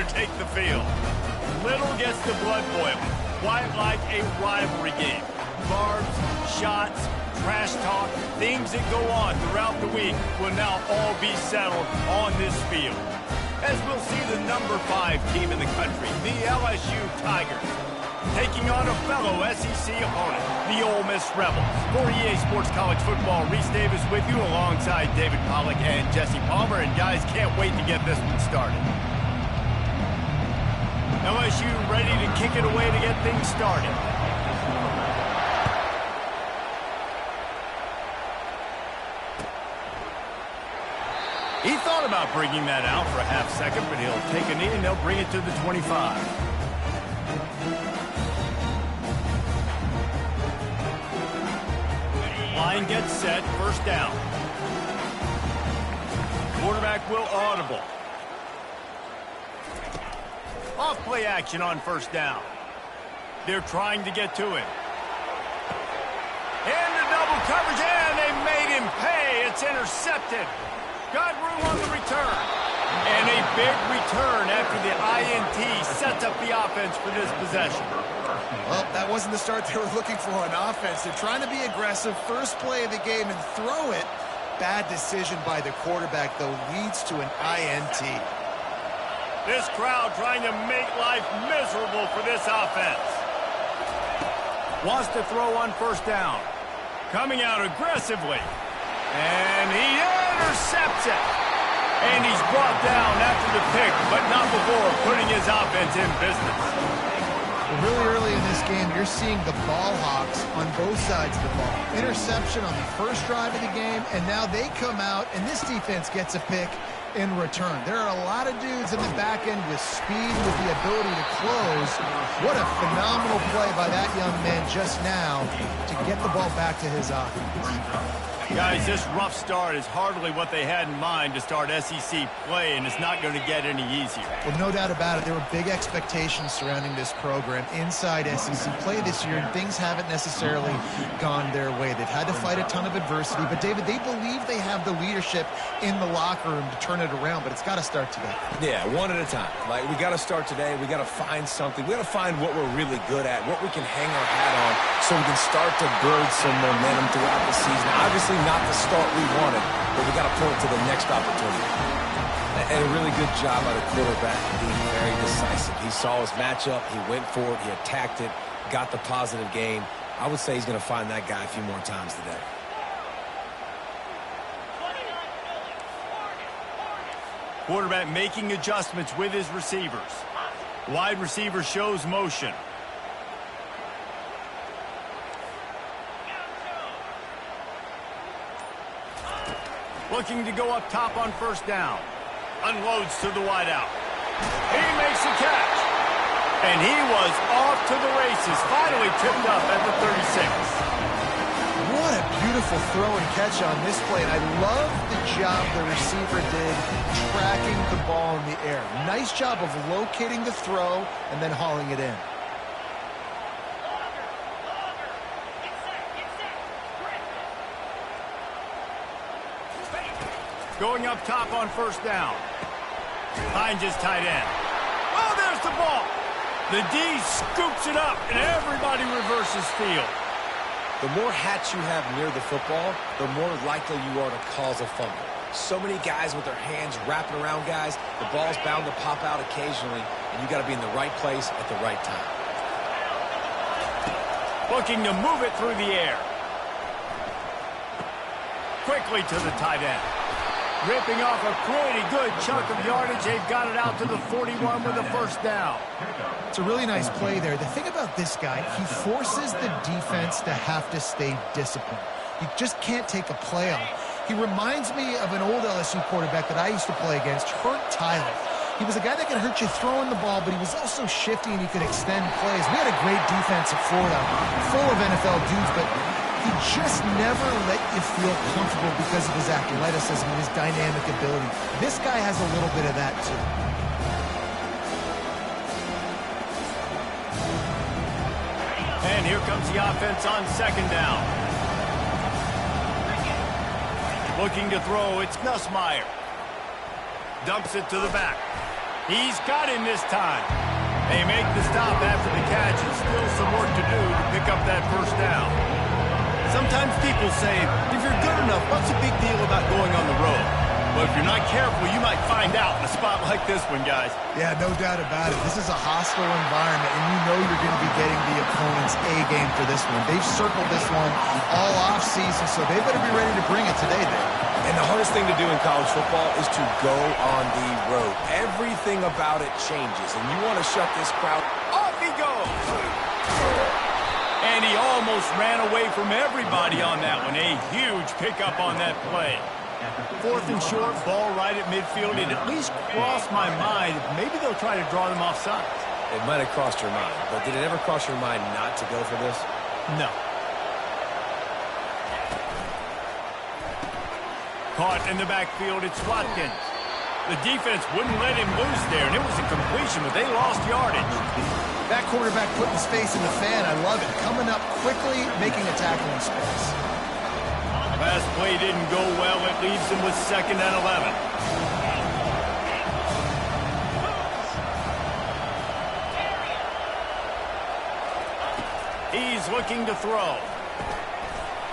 to take the field. Little gets the blood boiling. Quite like a rivalry game. Barbs, shots, trash talk, things that go on throughout the week will now all be settled on this field. As we'll see the number 5 team in the country, the LSU Tigers, taking on a fellow SEC opponent, the Ole Miss Rebels. For EA Sports College Football, Reese Davis with you alongside David Pollack and Jesse Palmer. And guys, can't wait to get this one started. LSU ready to kick it away to get things started. He thought about bringing that out for a half second, but he'll take a knee and they'll bring it to the 25. Line gets set, first down. Quarterback will audible. Off play action on first down. They're trying to get to him. Into double coverage, and they made him pay. It's intercepted. Got room on the return. And a big return after the INT sets up the offense for this possession. Well, that wasn't the start they were looking for on offense. They're trying to be aggressive. First play of the game and throw it. Bad decision by the quarterback, though, leads to an INT. This crowd trying to make life miserable for this offense. Wants to throw on first down. Coming out aggressively. And he intercepts it. And he's brought down after the pick, but not before putting his offense in business. Really early in this game, you're seeing the ball hawks on both sides of the ball. Interception on the first drive of the game, and now they come out, and this defense gets a pick in return. There are a lot of dudes in the back end with speed, with the ability to close. What a phenomenal play by that young man just now to get the ball back to his offense. Guys, this rough start is hardly what they had in mind to start SEC play, and it's not going to get any easier. Well, no doubt about it. There were big expectations surrounding this program inside SEC play this year, and things haven't necessarily gone their way. They've had to fight a ton of adversity, but, David, they believe they have the leadership in the locker room to turn it around, but it's got to start today. Yeah, one at a time. Like, we got to start today. We got to find something. We got to find what we're really good at, what we can hang our hat on, so we can start to build some momentum throughout the season. Obviously, not the start we wanted, but we got to point to the next opportunity. And a really good job by the quarterback being very decisive. He saw his matchup, he went for it, he attacked it, got the positive gain. I would say he's going to find that guy a few more times today. Quarterback making adjustments with his receivers. Wide receiver shows motion. Looking to go up top on first down. Unloads to the wideout. He makes the catch. And he was off to the races. Finally tipped up at the 36. What a beautiful throw and catch on this play. And I love the job the receiver did tracking the ball in the air. Nice job of locating the throw and then hauling it in. Going up top on first down. Finds his tight end. Oh, there's the ball. The D scoops it up, and everybody reverses field. The more hats you have near the football, the more likely you are to cause a fumble. So many guys with their hands wrapping around guys, the ball's bound to pop out occasionally, and you got to be in the right place at the right time. Looking to move it through the air. Quickly to the tight end. Ripping off a pretty good chunk of yardage. They've got it out to the 41 with a first down. It's a really nice play there. The thing about this guy, he forces the defense to have to stay disciplined. You just can't take a play off. He reminds me of an old LSU quarterback that I used to play against, Hurt Tyler. He was a guy that could hurt you throwing the ball, but he was also shifty and he could extend plays. We had a great defense at Florida, full of NFL dudes, but he just never let you feel comfortable because of his athleticism and his dynamic ability. This guy has a little bit of that, too. And here comes the offense on second down. Looking to throw, it's Nussmeier. Dumps it to the back. He's got him this time. They make the stop after the catch, and still some work to do to pick up that first down. Sometimes people say, if you're good enough, what's the big deal about going on the road? Well, if you're not careful, you might find out in a spot like this one, guys. Yeah, no doubt about it. This is a hostile environment, and you know you're going to be getting the opponent's A game for this one. They've circled this one all offseason, so they better be ready to bring it today, Dave. And the hardest thing to do in college football is to go on the road. Everything about it changes, and you want to shut this crowd. Off he goes! And he almost ran away from everybody on that one. A huge pickup on that play. 4th and short, ball right at midfield. It at least crossed my mind. Maybe they'll try to draw them off sides. It might have crossed your mind, but did it ever cross your mind not to go for this? No. Caught in the backfield, it's Watkins. The defense wouldn't let him loose there, and it was a completion, but they lost yardage. That quarterback putting his face in the fan, I love it. Coming up quickly, making a tackle in space. Last play didn't go well. It leaves him with 2nd and 11. He's looking to throw.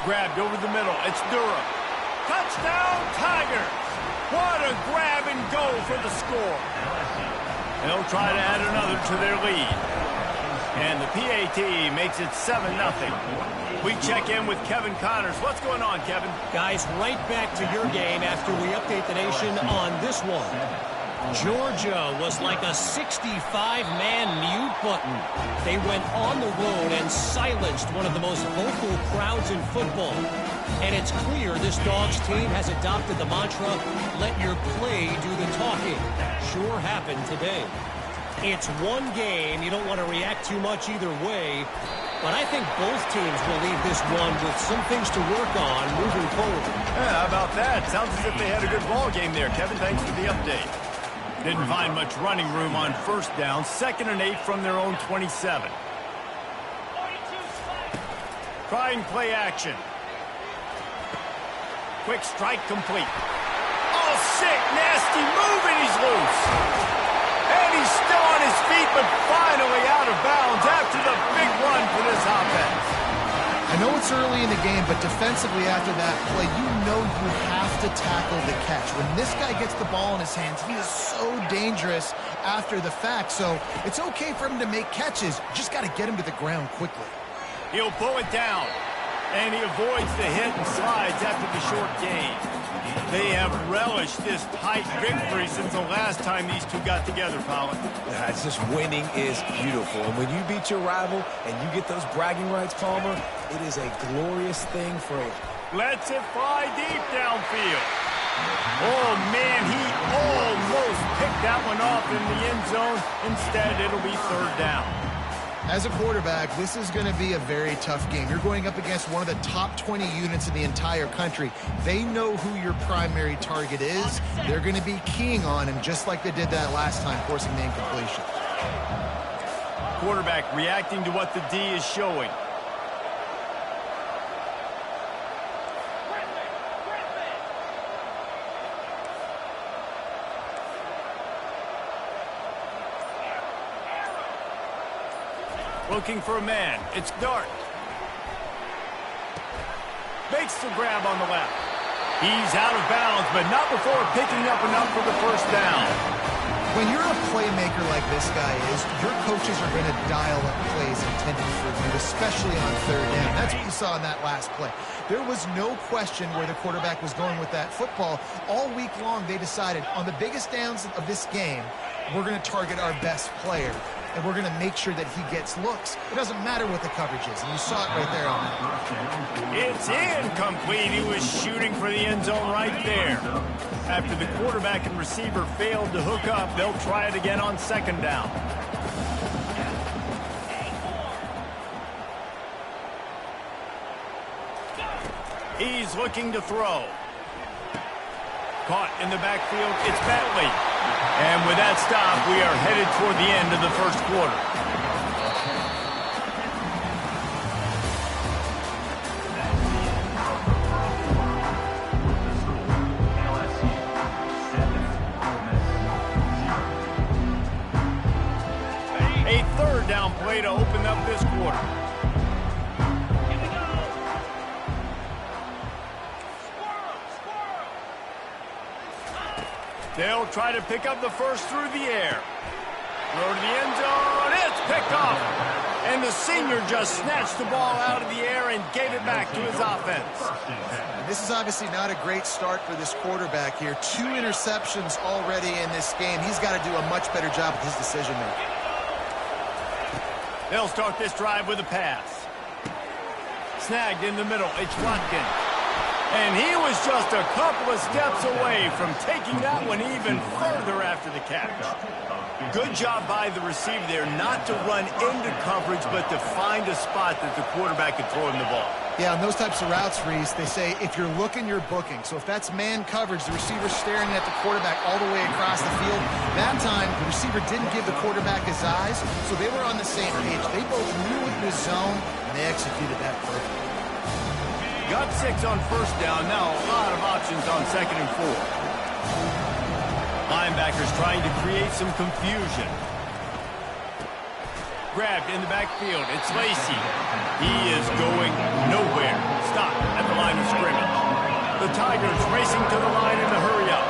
Grabbed over the middle. It's Durham. Touchdown, Tigers! What a grab and go for the score. They'll try to add another to their lead. And the PAT makes it 7-0. We check in with Kevin Connors. What's going on, Kevin? Guys, right back to your game after we update the nation on this one. Georgia was like a 65-man mute button. They went on the road and silenced one of the most vocal crowds in football. And it's clear this Dogs team has adopted the mantra, let your play do the talking. Sure happened today. It's one game. You don't want to react too much either way. But I think both teams will leave this one with some things to work on moving forward. Yeah, how about that? Sounds as if they had a good ball game there, Kevin. Thanks for the update. Didn't find much running room on 1st down. 2nd and 8 from their own 27. Trying play action. Quick strike complete. Oh, sick, nasty move, and he's loose. And he's still on his feet, but finally out of bounds after the big run for this offense. I know it's early in the game, but defensively after that play, you know you have to tackle the catch. When this guy gets the ball in his hands, he is so dangerous after the fact. So it's okay for him to make catches. You just got to get him to the ground quickly. He'll pull it down, and he avoids the hit and slides after the short gain. They have relished this tight victory since the last time these two got together, Colin. Yeah, it's just winning is beautiful. And when you beat your rival and you get those bragging rights, Palmer, it is a glorious thing for you. Lets it fly deep downfield. Oh, man, he almost picked that one off in the end zone. Instead, it'll be 3rd down. As a quarterback, this is going to be a very tough game. You're going up against one of the top 20 units in the entire country. They know who your primary target is. They're going to be keying on him just like they did that last time, forcing the incompletion. Quarterback reacting to what the D is showing. Looking for a man. It's Dart. Makes the grab on the left. He's out of bounds, but not before picking up enough for the 1st down. When you're a playmaker like this guy is, your coaches are going to dial up plays intended for you, especially on 3rd down. That's what you saw in that last play. There was no question where the quarterback was going with that football. All week long, they decided on the biggest downs of this game, we're going to target our best player, and we're going to make sure that he gets looks. It doesn't matter what the coverage is, and you saw it right there on that. It's incomplete. He was shooting for the end zone right there. After the quarterback and receiver failed to hook up, they'll try it again on 2nd down. He's looking to throw. Caught in the backfield, it's Bentley. And with that stop, we are headed toward the end of the 1st quarter. third down play to open up this quarter. They'll try to pick up the first through the air. Throw to the end zone. It's picked off. And the senior just snatched the ball out of the air and gave it back to his offense. And this is obviously not a great start for this quarterback here. 2 interceptions already in this game. He's got to do a much better job with his decision-making. They'll start this drive with a pass. Snagged in the middle. It's Watkins. And he was just a couple of steps away from taking that one even further after the catch. Good job by the receiver there not to run into coverage, but to find a spot that the quarterback could throw him the ball. Yeah, on those types of routes, Reese, they say if you're looking, you're booking. So if that's man coverage, the receiver's staring at the quarterback all the way across the field. That time, the receiver didn't give the quarterback his eyes, so they were on the same page. They both knew it was zone, and they executed that perfectly. Got 6 on first down. Now a lot of options on 2nd and 4. Linebackers trying to create some confusion. Grabbed in the backfield. It's Lacy. He is going nowhere. Stop at the line of scrimmage. The Tigers racing to the line in a hurry up.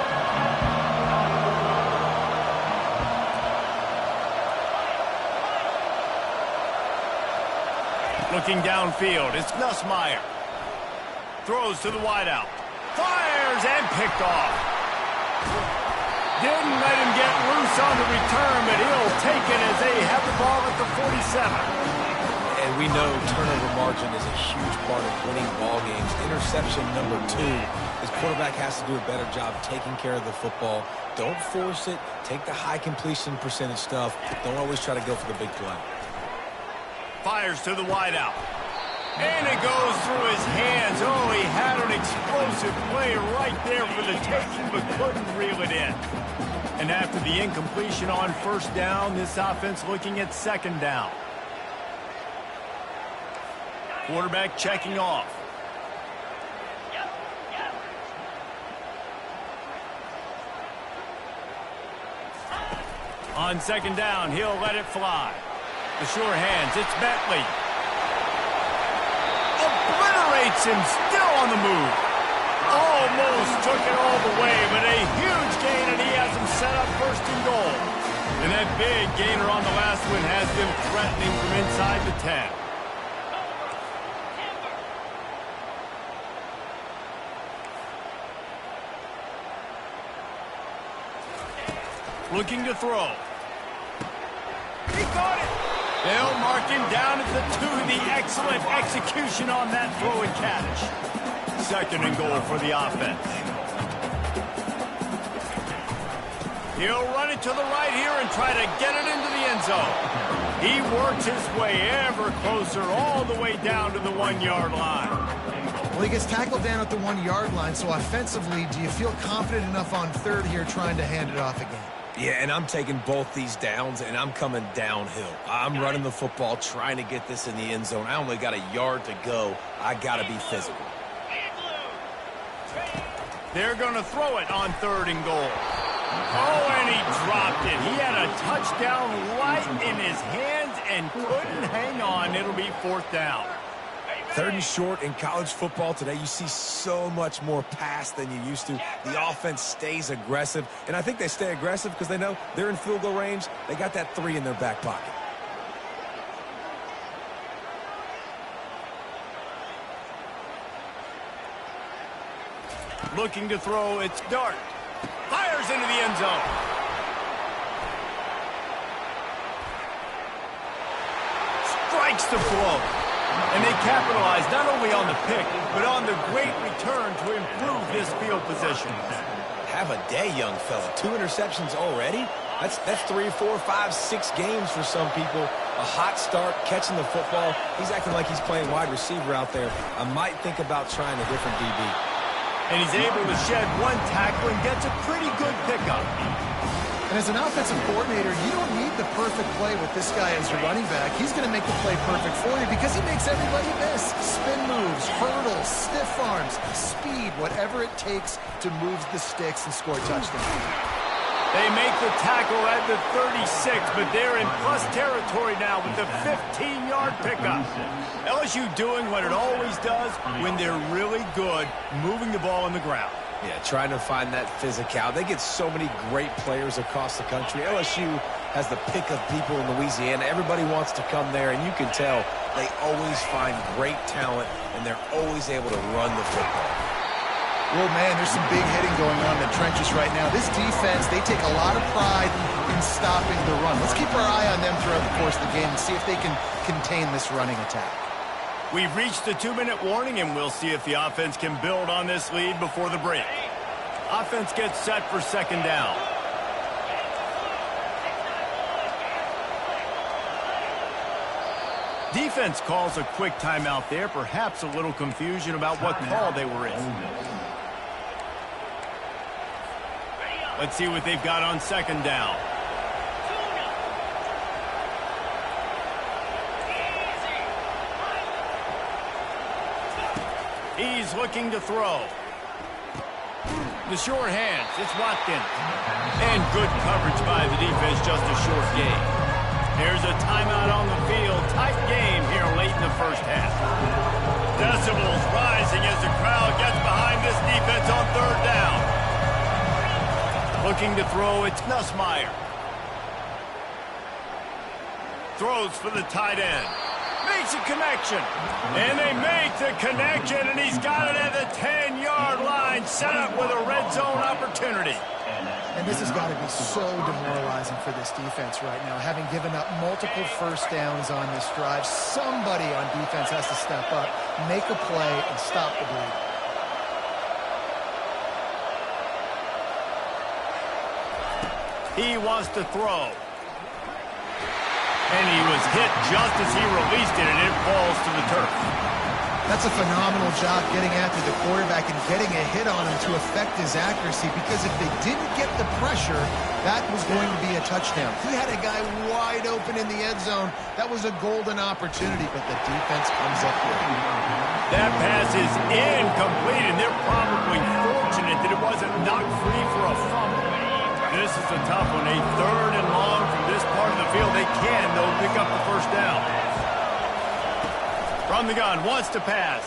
Looking downfield. It's Nussmeier. Throws to the wideout. Fires and picked off. Didn't let him get loose on the return, but he'll take it as they have the ball at the 47. And we know turnover margin is a huge part of winning ball games. Interception number 2. His quarterback has to do a better job taking care of the football. Don't force it. Take the high completion percentage stuff. Don't always try to go for the big play. Fires to the wideout. And it goes through his hands. Oh, he had an explosive play right there for the taking, but couldn't reel it in. And after the incompletion on first down, this offense looking at 2nd down. Quarterback checking off. On 2nd down, he'll let it fly. The sure hands, it's Bentley. Obliterates him, still on the move. Almost took it all the way, but a huge gain, and he has him set up 1st and goal. And that big gainer on the last one has them threatening from inside the 10. Looking to throw. He got it. They'll mark him down at the 2. The excellent execution on that throw and catch. 2nd and goal for the offense. He'll run it to the right here and try to get it into the end zone. He works his way ever closer all the way down to the 1-yard line. Well, he gets tackled down at the 1-yard line, so offensively, do you feel confident enough on 3rd here trying to hand it off again? Yeah, and I'm taking both these downs, and I'm coming downhill. I'm running the football, trying to get this in the end zone. I only got a yard to go. I got to be physical. They're going to throw it on 3rd and goal. Oh, and he dropped it. He had a touchdown right in his hands and couldn't hang on. It'll be 4th down. 3rd and short in college football today. You see so much more pass than you used to. The offense stays aggressive, and I think they stay aggressive because they know they're in field goal range. They got that 3 in their back pocket. Looking to throw, it's Dart. Fires into the end zone. Strikes the flow. And they capitalize not only on the pick, but on the great return to improve this field position. Have a day, young fella. 2 interceptions already? That's 3, 4, 5, 6 games for some people. A hot start, catching the football. He's acting like he's playing wide receiver out there. I might think about trying a different DB. And he's able to shed 1 tackle and gets a pretty good pickup. And as an offensive coordinator, you don't need the perfect play with this guy as your running back. He's going to make the play perfect for you because he makes everybody miss. Spin moves, hurdles, stiff arms, speed, whatever it takes to move the sticks and score touchdowns. They make the tackle at the 36, but they're in plus territory now with the 15-yard pickup. LSU doing what it always does when they're really good, moving the ball on the ground. Yeah, trying to find that physicality. They get so many great players across the country. LSU has the pick of people in Louisiana. Everybody wants to come there, and you can tell they always find great talent, and they're always able to run the football. Well, man, there's some big hitting going on in the trenches right now. This defense, they take a lot of pride in stopping the run. Let's keep our eye on them throughout the course of the game and see if they can contain this running attack. We've reached the 2-minute warning, and we'll see if the offense can build on this lead before the break. Offense gets set for second down. Defense calls a quick timeout there, perhaps a little confusion about what call they were in. Let's see what they've got on second down. He's looking to throw. The short hands, it's Watkins. And good coverage by the defense, just a short gain. There's a timeout on the field. Tight game here late in the first half. Decibels rising as the crowd gets behind this defense on third down. Looking to throw, it's Nussmeier. Throws for the tight end. Makes a connection. And they make the connection, and he's got it at the 10-yard line, set up with a red zone opportunity. And this has got to be so demoralizing for this defense right now, having given up multiple first downs on this drive. Somebody on defense has to step up, make a play, and stop the bleed. He wants to throw. And he was hit just as he released it, and it falls to the turf. That's a phenomenal job getting after the quarterback and getting a hit on him to affect his accuracy, because if they didn't get the pressure, that was going to be a touchdown. He had a guy wide open in the end zone. That was a golden opportunity, but the defense comes up with it. That pass is incomplete, and they're probably fortunate that it wasn't knocked free for a fumble. This is a tough one, a third and long from this part of the field. They can, though, pick up the first down. From the gun, wants to pass.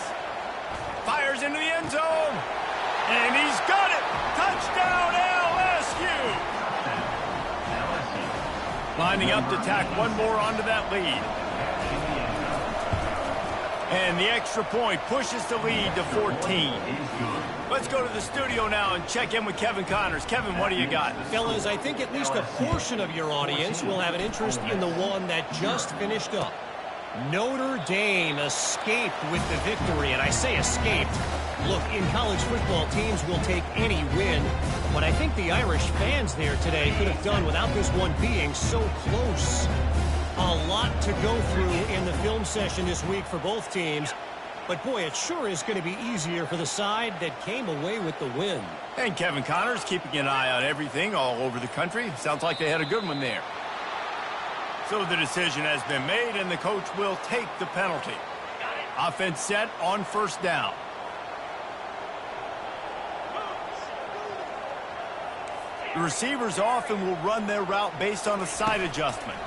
Fires into the end zone. And he's got it. Touchdown, LSU. Lining up to tack one more onto that lead. And the extra point pushes the lead to 14. Let's go to the studio now and check in with Kevin Connors. Kevin, what do you got? Fellas, I think at least a portion of your audience will have an interest in the one that just finished up. Notre Dame escaped with the victory, and I say escaped. Look, in college football, teams will take any win, but I think the Irish fans there today could have done without this one being so close. A lot to go through in the film session this week for both teams, but boy, it sure is going to be easier for the side that came away with the win. And Kevin Connors keeping an eye on everything all over the country. Sounds like they had a good one there. So the decision has been made, and the coach will take the penalty. Offense set on first down. The receivers often will run their route based on a side adjustment.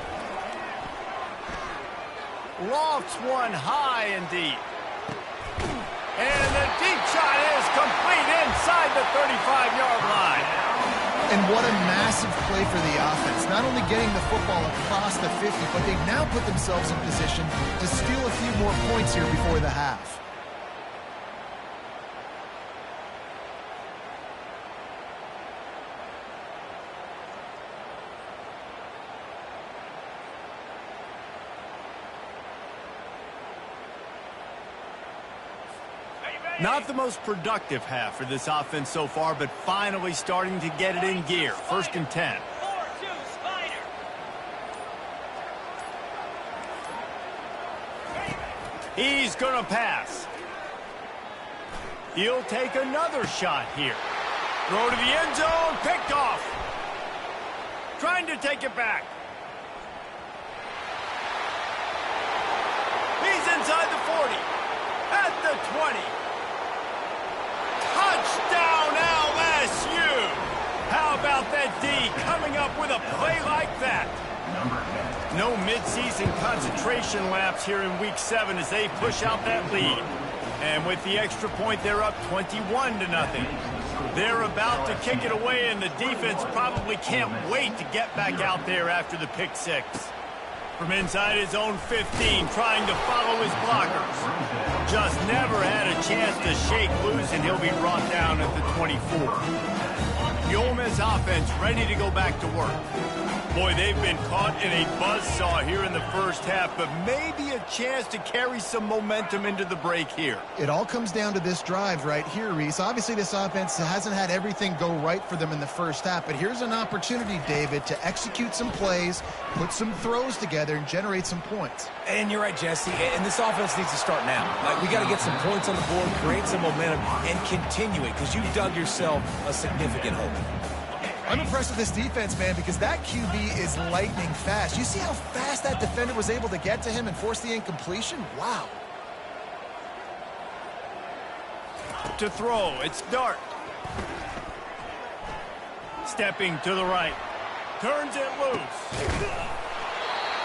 Lofts one high and deep. And the deep shot is complete inside the 35-yard line. And what a massive play for the offense. Not only getting the football across the 50, but they've now put themselves in position to steal a few more points here before the half. Not the most productive half for this offense so far, but finally starting to get it in gear. First and 10. He's going to pass. He'll take another shot here. Throw to the end zone, picked off. Trying to take it back. He's inside the 40. At the 20. Touchdown, LSU! How about that D coming up with a play like that. No midseason concentration laps here in Week 7 as they push out that lead. And with the extra point, they're up 21-0. They're about to kick it away, and the defense probably can't wait to get back out there after the pick six. From inside his own 15, trying to follow his blockers. Just never had a chance to shake loose, and he'll be brought down at the 24. The Ole Miss offense ready to go back to work. Boy, they've been caught in a buzzsaw here in the first half, but maybe a chance to carry some momentum into the break here. It all comes down to this drive right here, Reese. Obviously, this offense hasn't had everything go right for them in the first half, but here's an opportunity, David, to execute some plays, put some throws together, and generate some points. And you're right, Jesse, and this offense needs to start now. Like, we got to get some points on the board, create some momentum, and continue it, because you've dug yourself a significant hole. I'm impressed with this defense, man, because that QB is lightning fast. You see how fast that defender was able to get to him and force the incompletion? Wow. To throw, it's Dart. Stepping to the right. Turns it loose.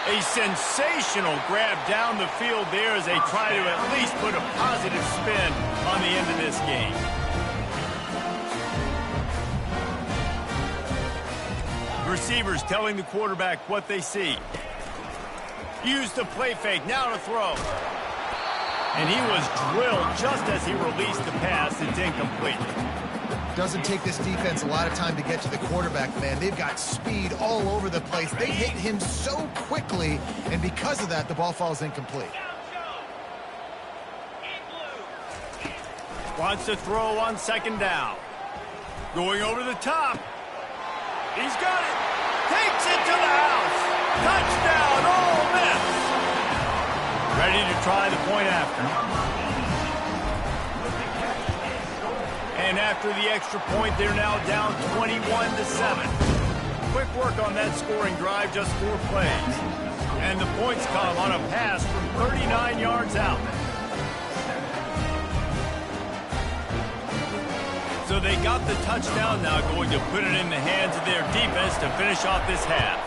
A sensational grab down the field there as they try to at least put a positive spin on the end of this game. Receivers telling the quarterback what they see. Use the play fake, now to throw. And he was drilled just as he released the pass. It's incomplete. Doesn't take this defense a lot of time to get to the quarterback, man. They've got speed all over the place. They hit him so quickly, and because of that, the ball falls incomplete. Wants to throw on second down. Going over the top. He's got it. Takes it to the house. Touchdown, Ole Miss. Ready to try the point after. And after the extra point, they're now down 21-7. Quick work on that scoring drive, just 4 plays. And the points come on a pass from 39 yards out. So they got the touchdown, now going to put it in the hands of their defense to finish off this half.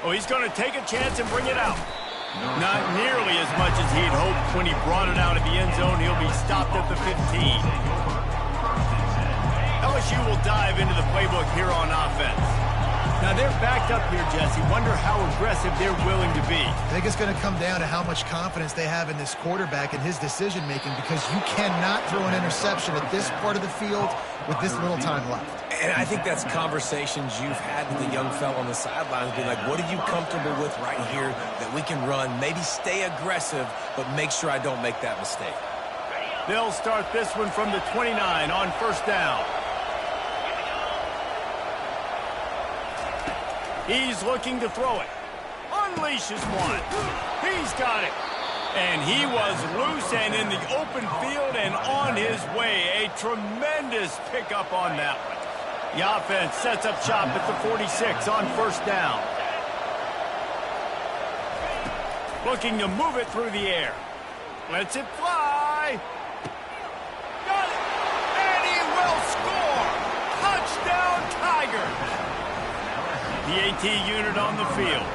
Oh, he's going to take a chance and bring it out. Not nearly as much as he'd hoped when he brought it out of the end zone. He'll be stopped at the 15. LSU will dive into the playbook here on offense. Now, they're backed up here, Jesse. Wonder how aggressive they're willing to be. I think it's going to come down to how much confidence they have in this quarterback and his decision-making, because you cannot throw an interception at this part of the field with this little time left. And I think that's conversations you've had with the young fella on the sidelines, being like, what are you comfortable with right here that we can run? Maybe stay aggressive, but make sure I don't make that mistake. They'll start this one from the 29 on first down. He's looking to throw it. Unleashes one. He's got it. And he was loose and in the open field and on his way. A tremendous pickup on that one. The offense sets up shop at the 46 on first down. Looking to move it through the air. Lets it fly. Got it. And he will score. Touchdown, Tigers. The AT unit on the field.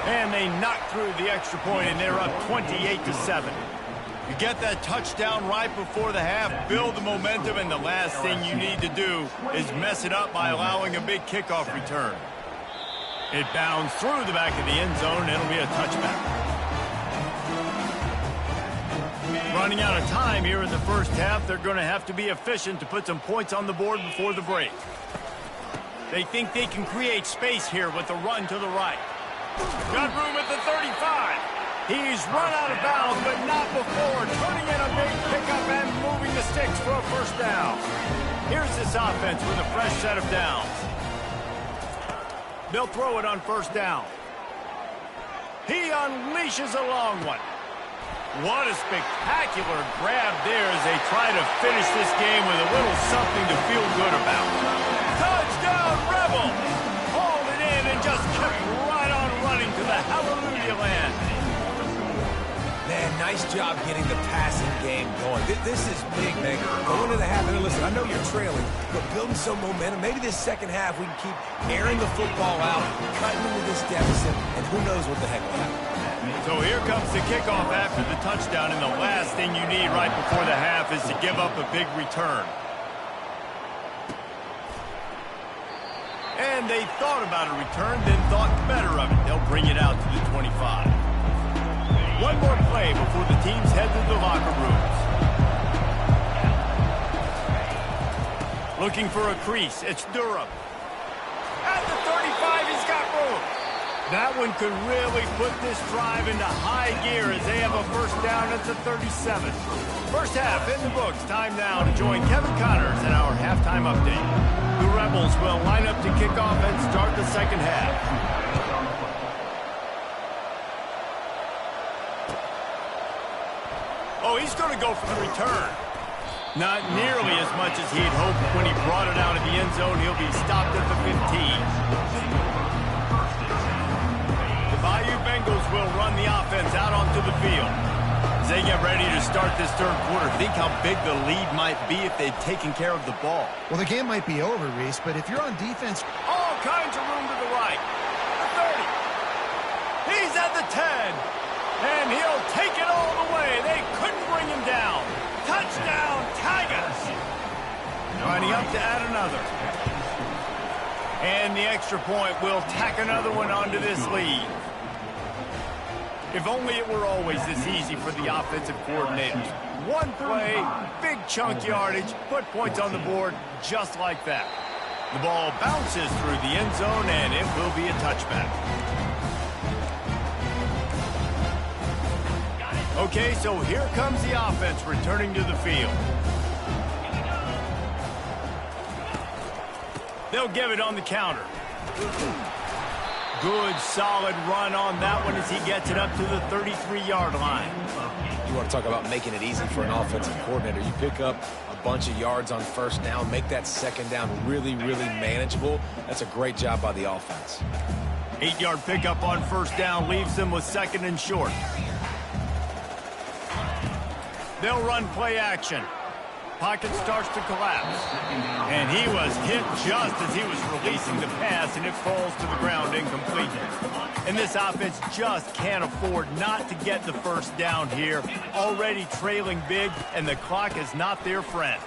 And they knock through the extra point, and they're up 28-7. You get that touchdown right before the half, build the momentum, and the last thing you need to do is mess it up by allowing a big kickoff return. It bounds through the back of the end zone, and it'll be a touchback. Running out of time here in the first half, they're going to have to be efficient to put some points on the board before the break. They think they can create space here with the run to the right. Got room at the 35. He's run out of bounds, but not before. Turning in a big pickup and moving the sticks for a first down. Here's this offense with a fresh set of downs. They'll throw it on first down. He unleashes a long one. What a spectacular grab there as they try to finish this game with a little something to feel good about. Touchdown, Rebel! Hauled it in and just kept right on running to the hallelujah land. Man, nice job getting the passing game going. This is big, man. Going into the half, and listen, I know you're trailing, but building some momentum. Maybe this second half we can keep airing the football out, cutting into this deficit, and who knows what the heck will happen. So here comes the kickoff after the touchdown, and the last thing you need right before the half is to give up a big return. And they thought about a return, then thought better of it. They'll bring it out to the 25. One more play before the teams head to the locker rooms. Looking for a crease. It's Durham. At the 35, he's got room. That one could really put this drive into high gear as they have a first down at the 37. First half in the books. Time now to join Kevin Connors in our halftime update. The Rebels will line up to kick off and start the second half. Oh, he's going to go for the return. Not nearly as much as he had hoped when he brought it out of the end zone. He'll be stopped at the 15. The Bayou Bengals will run the offense out onto the field. As they get ready to start this third quarter, think how big the lead might be if they'd taken care of the ball. Well, the game might be over, Reese, but if you're on defense... All kinds of room to the right. The 30. He's at the 10. And he'll take it all the way. They couldn't bring him down. Touchdown, Tigers. Lining up to add another. And the extra point will tack another one onto this lead. If only it were always this easy for the offensive coordinators. One play, big chunk yardage, put points on the board just like that. The ball bounces through the end zone, and it will be a touchback. Okay, so here comes the offense returning to the field. They'll give it on the counter. Good, solid run on that one as he gets it up to the 33-yard line. You want to talk about making it easy for an offensive coordinator. You pick up a bunch of yards on first down, make that second down really, really manageable. That's a great job by the offense. 8-yard pickup on first down leaves them with second and short. They'll run play action. Pocket starts to collapse. And he was hit just as he was releasing the pass, and it falls to the ground incomplete. And this offense just can't afford not to get the first down here. Already trailing big, and the clock is not their friend.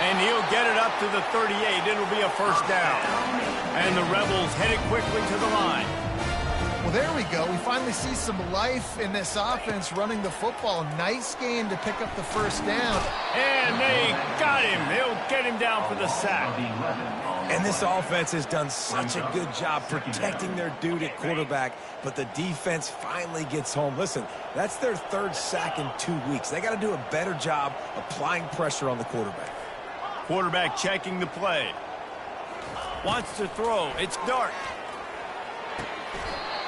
And he'll get it up to the 38. It'll be a first down. And the Rebels headed quickly to the line. Well, there we go. We finally see some life in this offense running the football. Nice game to pick up the first down. And they got him. They'll get him down for the sack. And this offense has done such a good job protecting their dude at quarterback, but the defense finally gets home. Listen, that's their third sack in 2 weeks. They got to do a better job applying pressure on the quarterback. Quarterback checking the play. Wants to throw. It's Dart.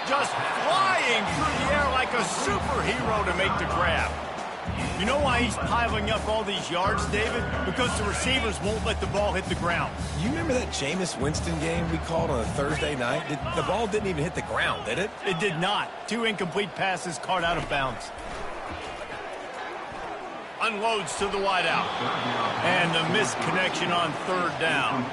Just flying through the air like a superhero to make the grab. You know why he's piling up all these yards, David? Because the receivers won't let the ball hit the ground. You remember that Jameis Winston game we called on a Thursday night? The ball didn't even hit the ground, did it? It did not. 2 incomplete passes caught out of bounds. Unloads to the wideout. And the missed connection on third down.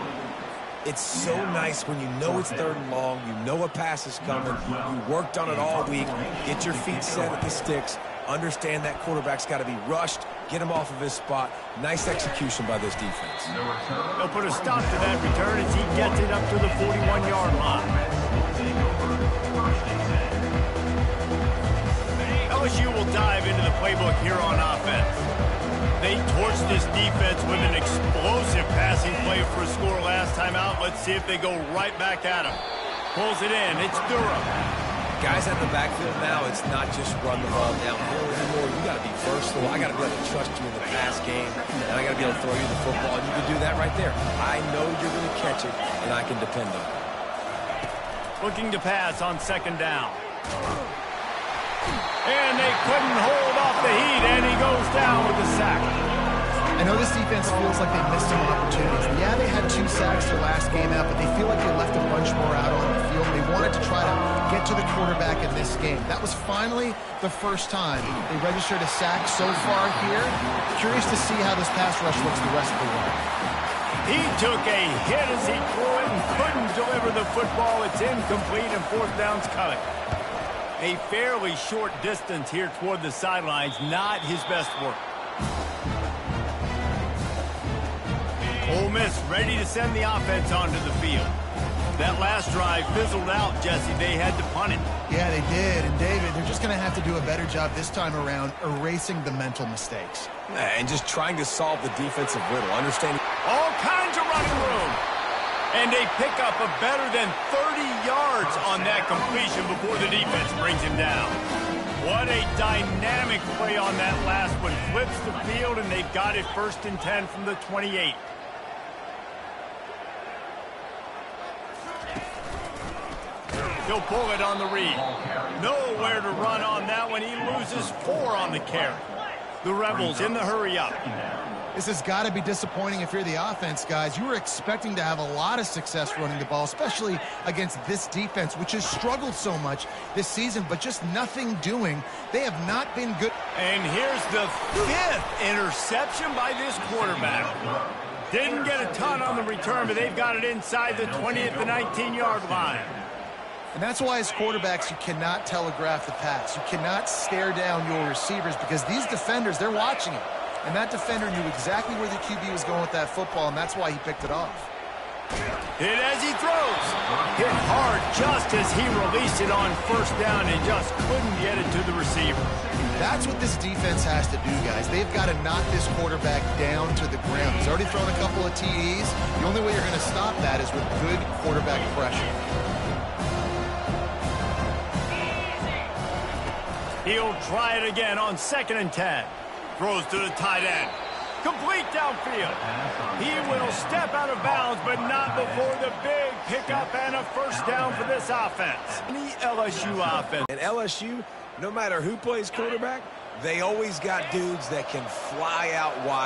It's so nice when you know it's third and long, you know a pass is coming, you worked on it all week, get your feet set at the sticks, understand that quarterback's got to be rushed, get him off of his spot. Nice execution by this defense. They'll put a stop to that return as he gets it up to the 41-yard line. LSU will dive into the playbook here on offense. They torched this defense with an explosive passing play for a score last time out. Let's see if they go right back at him. Pulls it in. It's Durham. Guys at the backfield now, it's not just run the ball downhill anymore. You got to be versatile. I got to be able to trust you in the pass game, and I got to be able to throw you the football, and you can do that right there. I know you're going to catch it, and I can depend on it. Looking to pass on second down. And they couldn't hold off the heat, and he goes down with the sack. I know this defense feels like they missed some opportunities. Yeah, they had 2 sacks their last game out, but they feel like they left a bunch more out on the field. They wanted to try to get to the quarterback in this game. That was finally the first time they registered a sack so far here. Curious to see how this pass rush looks the rest of the way. He took a hit as he threw it and couldn't deliver the football. It's incomplete and 4th down's coming. A fairly short distance here toward the sidelines, not his best work. Ole Miss ready to send the offense onto the field. That last drive fizzled out, Jesse. They had to punt it. Yeah, they did. And, David, they're just going to have to do a better job this time around erasing the mental mistakes. And just trying to solve the defensive riddle. Understanding all kinds of running room. And they pick up a better than 30 yards on that completion before the defense brings him down. What a dynamic play on that last one. Flips the field, and they've got it 1st and 10 from the 28. He'll pull it on the read. Nowhere to run on that one. He loses 4 on the carry. The Rebels in the hurry up. This has got to be disappointing if you're the offense, guys. You were expecting to have a lot of success running the ball, especially against this defense, which has struggled so much this season, but just nothing doing. They have not been good. And here's the 5th interception by this quarterback. Didn't get a ton on the return, but they've got it inside the 20 at the 19-yard line. And that's why as quarterbacks, you cannot telegraph the pass. You cannot stare down your receivers because these defenders, they're watching it. And that defender knew exactly where the QB was going with that football, and that's why he picked it off. Hit as he throws. Hit hard just as he released it on 1st down and just couldn't get it to the receiver. That's what this defense has to do, guys. They've got to knock this quarterback down to the ground. He's already thrown a couple of TDs. The only way you're going to stop that is with good quarterback pressure. He'll try it again on 2nd and 10. Throws to the tight end. Complete downfield. He will step out of bounds, but not before the big pickup and a 1st down for this offense. The LSU offense. And LSU, no matter who plays quarterback, they always got dudes that can fly out wide.